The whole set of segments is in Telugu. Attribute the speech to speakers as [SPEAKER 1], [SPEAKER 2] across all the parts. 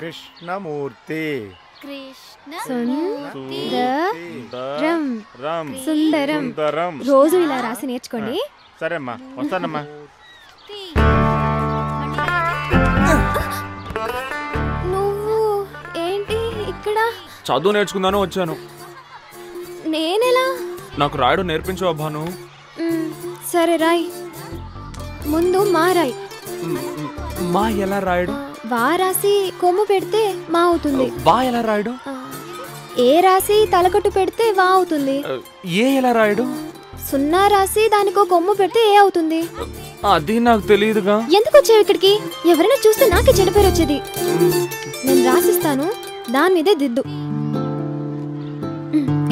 [SPEAKER 1] కృష్ణమూర్తి
[SPEAKER 2] సుందరం రోజు ఇలా రాసి నేర్చుకోండి.
[SPEAKER 1] సరే అమ్మా, వస్తానమ్మా.
[SPEAKER 2] నువ్వు ఏంటి ఇక్కడ?
[SPEAKER 3] చదువు నేర్చుకుందాను వచ్చాను.
[SPEAKER 2] నేనెలా?
[SPEAKER 3] నాకు రాయడం నేర్పించవా భాను?
[SPEAKER 2] సరే రాయ్. ముందు మా రాయ్.
[SPEAKER 3] మా ఎలా రాయడం?
[SPEAKER 2] వా రాసి కొమ్ము పెడితే మా అవుతుంది.
[SPEAKER 3] వా ఎలా రాయడం?
[SPEAKER 2] ఏ రాసి తలకట్టు పెడితే వా అవుతుంది.
[SPEAKER 3] ఏ ఎలా రాయడం?
[SPEAKER 2] సున్నా రాసి దానికో కొమ్ము పెడితే ఏ అవుతుంది.
[SPEAKER 3] అది నాకు తెలియదుగా.
[SPEAKER 2] ఎందుకు వచ్చావు ఇక్కడికి? ఎవరైనా చూస్తే నాకే చెడ్డ పేరు వచ్చేది. నేను రాసిస్తాను, దాని మీదే దిద్దు.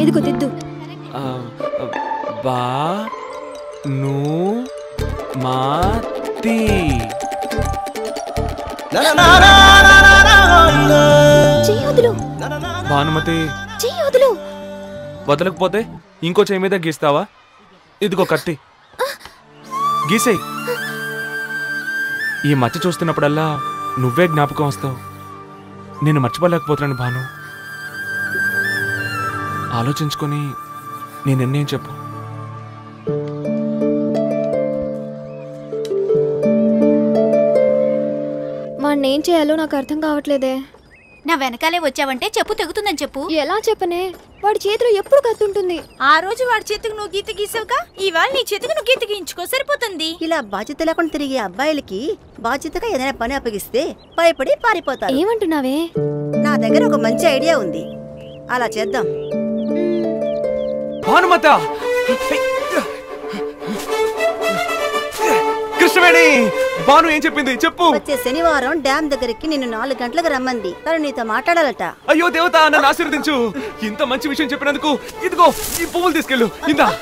[SPEAKER 2] ఇదిగో దిద్దు.
[SPEAKER 3] బా ను మా తి.
[SPEAKER 2] చెయ్యొద్దులు.
[SPEAKER 3] భానుమతి,
[SPEAKER 2] చెయ్యొద్దులు.
[SPEAKER 3] వదలకపోతే ఇంకో చేయి మీద గీస్తావా? ఇదిగో కత్తి, గీసేయ్. ఈ మచ్చ చూస్తున్నప్పుడల్లా నువ్వే జ్ఞాపకం వస్తావు. నేను మర్చిపోలేకపోతున్నాను భాను. ఆలోచించుకొని నీ నిర్ణయం చెప్పు.
[SPEAKER 2] వాడిని ఏం చేయాలో నాకు అర్థం కావట్లేదే.
[SPEAKER 4] నా వెనకాలే వచ్చావంటే చెప్పు తెగుతుందని చెప్పు.
[SPEAKER 2] ఎలా చెప్పనే? వాడి చేతిలో ఎప్పుడు కత్తుంటుంది.
[SPEAKER 4] ఆ రోజు వాడి చేతికి నువ్వు గీత గీసావుగా, ఇవాళ నీ చేతికి నువ్వు గీత గీయించుకో, సరిపోతుంది.
[SPEAKER 5] ఇలా బాధ్యత లేకుండా తిరిగే అబ్బాయిలకి బాధ్యతగా ఏదైనా పని అప్పగిస్తే భయపడి పారిపోతారు.
[SPEAKER 2] ఏమంటున్నావే?
[SPEAKER 5] నా దగ్గర ఒక మంచి ఐడియా ఉంది, అలా చేద్దాం.
[SPEAKER 3] భానుమత, కృష్ణవేణి, భాను ఏం చెప్పింది చెప్పు.
[SPEAKER 5] వచ్చే శనివారం డ్యామ్ దగ్గరికి నిన్ను 4 గంటలకు రమ్మంది. తను నీతో మాట్లాడాలట.
[SPEAKER 3] అయ్యో దేవత, నన్ను ఆశీర్వదించు. ఇంత మంచి విషయం చెప్పినందుకు ఇదిగో ఈ పువ్వులు తీసుకెళ్ళు. ఇందా.